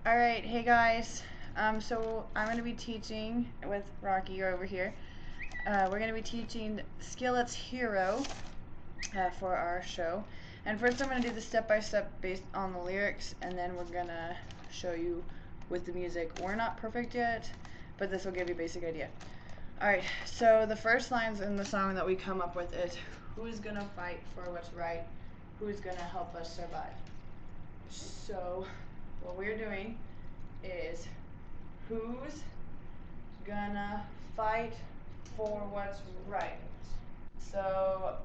Alright, hey guys. So I'm going to be teaching with Rocky over here. We're going to be teaching Skillet's Hero for our show. And first I'm going to do the step-by-step based on the lyrics, and then we're going to show you with the music. We're not perfect yet, but this will give you a basic idea. Alright, so the first lines in the song that we come up with is, who's going to fight for what's right? Who's going to help us survive? So what we're doing is, who's gonna fight for what's right? So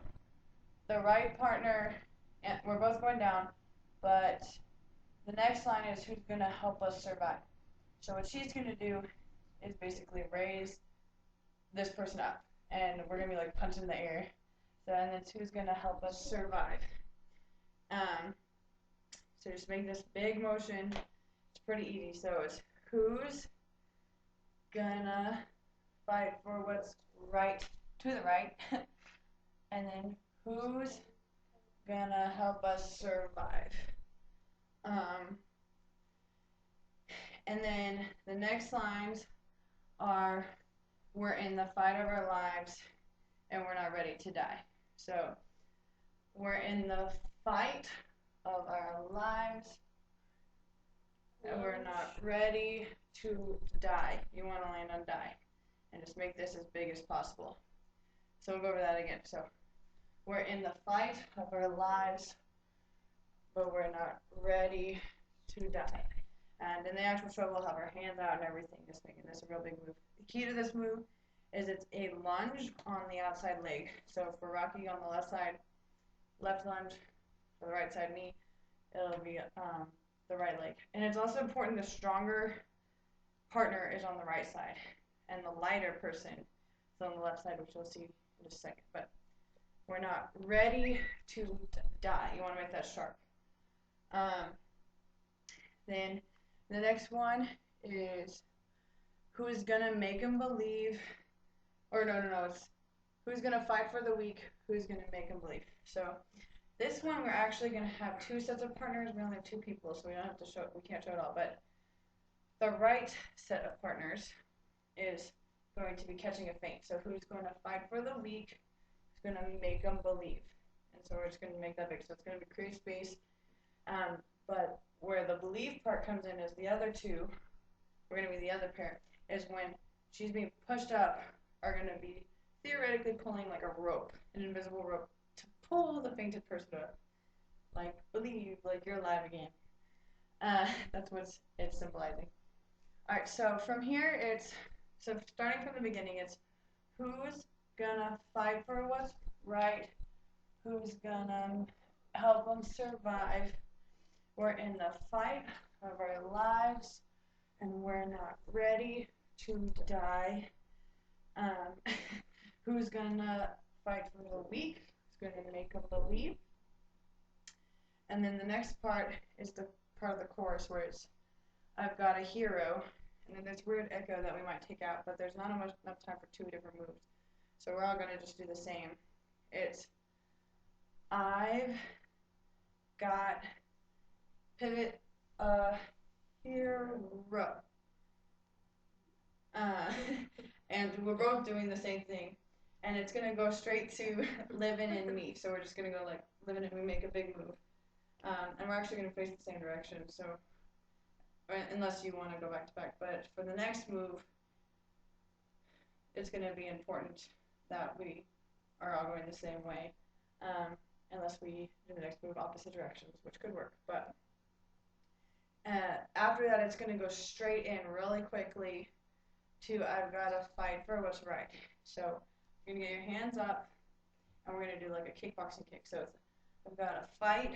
the right partner, and we're both going down, but the next line is, who's gonna help us survive? So what she's gonna do is basically raise this person up, and we're gonna be like punching the air. So, and it's who's gonna help us survive. So just make this big motion. It's pretty easy. So it's, who's gonna fight for what's right to the right, and then who's gonna help us survive. And then the next lines are, we're in the fight of our lives and we're not ready to die. So we're in the fight of our lives and we're not ready to die. You want to land on die and just make this as big as possible. So we'll go over that again. So we're in the fight of our lives, but we're not ready to die. And in the actual show, we'll have our hands out and everything, just making this a real big move. The key to this move is it's a lunge on the outside leg. So for Rocky on the left side, left lunge. For the right side, me, it'll be the right leg. And it's also important the stronger partner is on the right side, and the lighter person is on the left side, which you'll see in just a second. But we're not ready to die. You want to make that sharp. Then the next one is, who's gonna make them believe, or no, it's who's gonna fight for the weak, who's gonna make them believe. So this one we're actually gonna have two sets of partners. We only have two people, so we don't have to show. We can't show it all. But the right set of partners is going to be catching a feint. So who's going to fight for the weak? Who's going to make them believe? And so we're just going to make that big. So it's going to be create space. But where the believe part comes in is the other two. We're going to be the other pair. Is when she's being pushed up, are going to be theoretically pulling like a rope, an invisible rope, to pull the fainted person up. Like, believe, like you're alive again. That's what it's symbolizing. Alright, so from here it's, so starting from the beginning, it's who's gonna fight for what's right, who's gonna help them survive, we're in the fight of our lives, and we're not ready to die. Who's gonna fight for the weak, who's gonna make them believe. And then the next part is the part of the chorus where it's, I've got a hero, and then there's weird echo that we might take out, but there's not enough time for two different moves. So we're all going to just do the same. It's, I've got pivot a hero. And we're both doing the same thing. And it's going to go straight to living in me. So we're just going to go like, living in me, make a big move. And we're actually going to face the same direction. So unless you want to go back to back. But for the next move, it's going to be important that we are all going the same way, unless we do the next move opposite directions, which could work. But after that, it's going to go straight in really quickly to, I've got to fight for what's right. So you're going to get your hands up, and we're going to do like a kickboxing kick. So it's, I've got to fight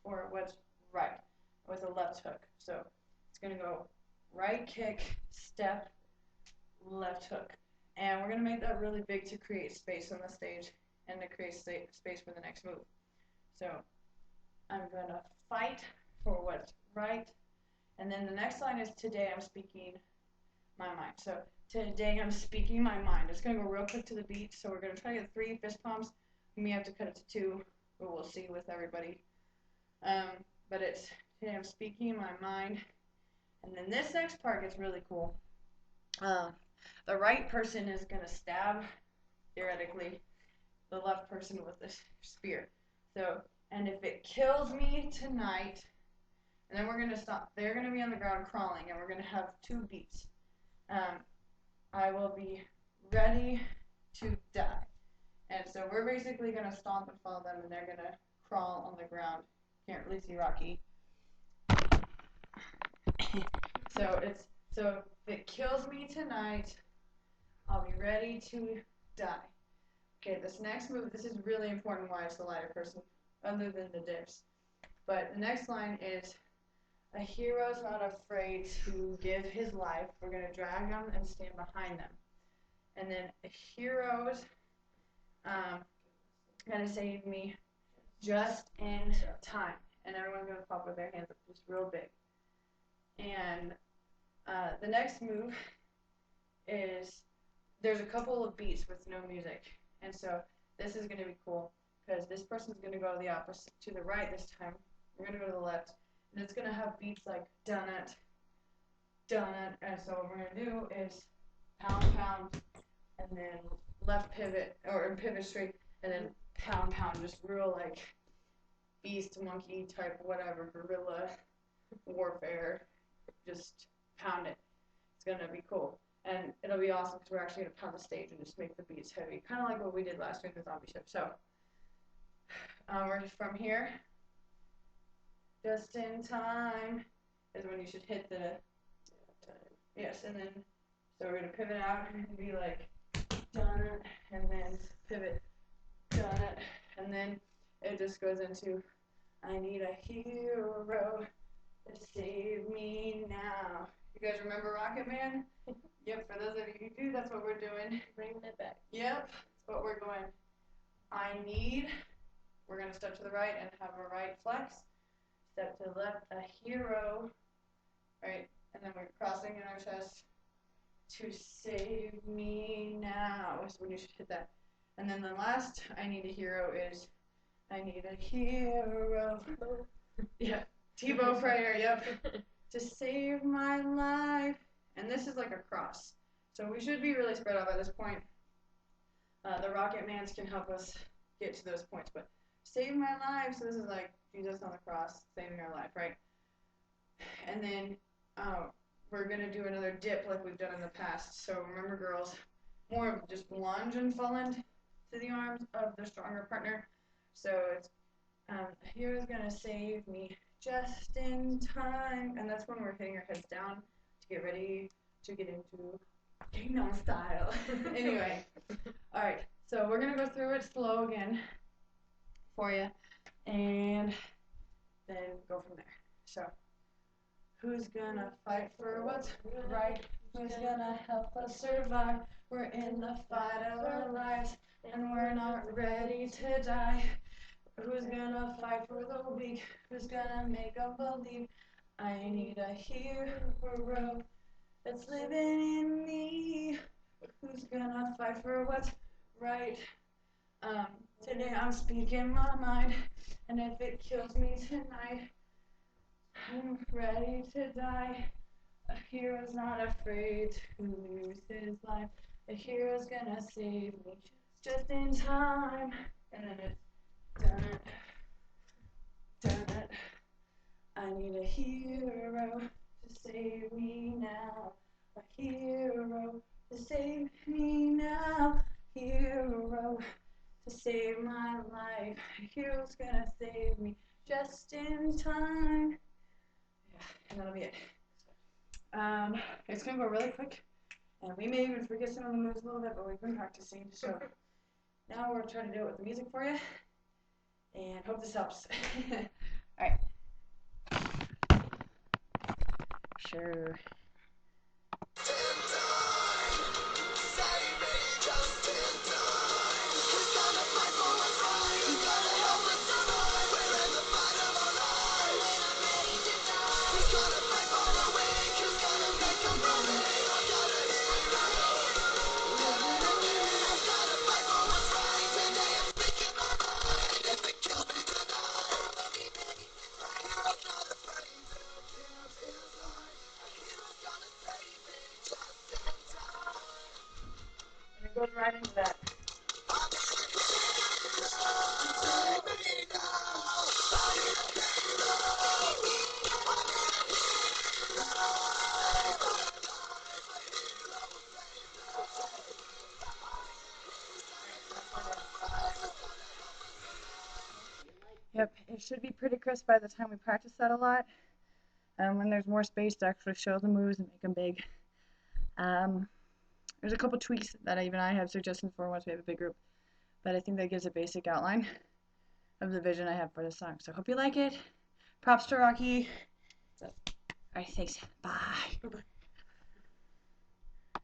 for what's right with a left hook. So it's going to go right kick, step, left hook. And we're going to make that really big to create space on the stage and to create space for the next move. So I'm going to fight for what's right. And then the next line is, today I'm speaking my mind. So today I'm speaking my mind. It's going to go real quick to the beat. So we're going to try to get 3 fist pumps. We may have to cut it to 2, but we'll see with everybody. But it's, today I'm speaking my mind. And then this next part gets really cool. The right person is going to stab, theoretically, the left person with the spear. So, and if it kills me tonight, and then we're going to stop. They're going to be on the ground crawling, and we're going to have 2 beats. I will be ready to die. And so we're basically going to stomp and follow them, and they're going to crawl on the ground. Can't really see Rocky. So if it kills me tonight, I'll be ready to die. Okay, this next move, this is really important why it's the lighter person, other than the dips. But the next line is, a hero's not afraid to give his life. We're going to drag them and stand behind them. And then a hero's going to save me just in time. And everyone's going to pop with their hands up just real big. And the next move is, there's a couple of beats with no music. And so this is going to be cool because this person's going to go the opposite, to the right this time. We're going to go to the left. And it's going to have beats like dun it, dun it. And so what we're going to do is pound, pound, and then left pivot, or pivot straight, and then pound, pound, just real like beast, monkey type, whatever, guerrilla warfare. Just pound it. It's going to be cool. And it'll be awesome because we're actually going to pound the stage and just make the beats heavy. Kind of like what we did last year in the zombie ship. So, we're from here. Just in time is when you should hit the yes, and then so we're gonna pivot out and be like done it, and then pivot, done it, and then it just goes into I need a hero to save me now. You guys remember Rocket Man? Yep. For those of you who do, that's what we're doing. Bringing it back. Yep. That's what we're going. I need. We're gonna step to the right and have a right flex. Step to the left, a hero, right, and then we're crossing in our chest, to save me now, is when you should hit that. And then the last, I need a hero is, I need a hero, yeah, Tebow prayer, yep, to save my life, and this is like a cross, so we should be really spread out by this point. The Rocket Mans can help us get to those points, but save my life, so this is like, Jesus on the cross, saving our life, right? And then we're going to do another dip like we've done in the past. So remember, girls, more of just lunge and fall into the arms of the stronger partner. So it's, here's going to save me just in time. And that's when we're hitting our heads down to get ready to get into Kingdom style. Anyway, all right, so we're going to go through it slow again for you. And then go from there. So, who's gonna fight for what's right? Who's gonna help us survive? We're in the fight of our lives, and we're not ready to die. Who's gonna fight for the weak? Who's gonna make them believe? I need a hero that's living in me. Who's gonna fight for what's right? Today I'm speaking my mind, and if it kills me tonight, I'm ready to die. A hero's not afraid to lose his life. A hero's gonna save me just in time. And then it's done it, done it. I need a hero to save me now. A hero to save me now. Hero to save my life. A hero's gonna save me just in time. Yeah, and that'll be it. It's gonna go really quick, and we may even forget some of the moves a little bit, but we've been practicing. So now we're trying to do it with the music for you, and hope this helps. All right. Sure. goes right into that. Yep, it should be pretty crisp by the time we practice that a lot. When there's more space to actually show the moves and make them big. There's a couple tweaks that even I have suggestions for once we have a big group, but I think that gives a basic outline of the vision I have for this song. So hope you like it. Props to Rocky. All right, thanks. Bye. Bye-bye.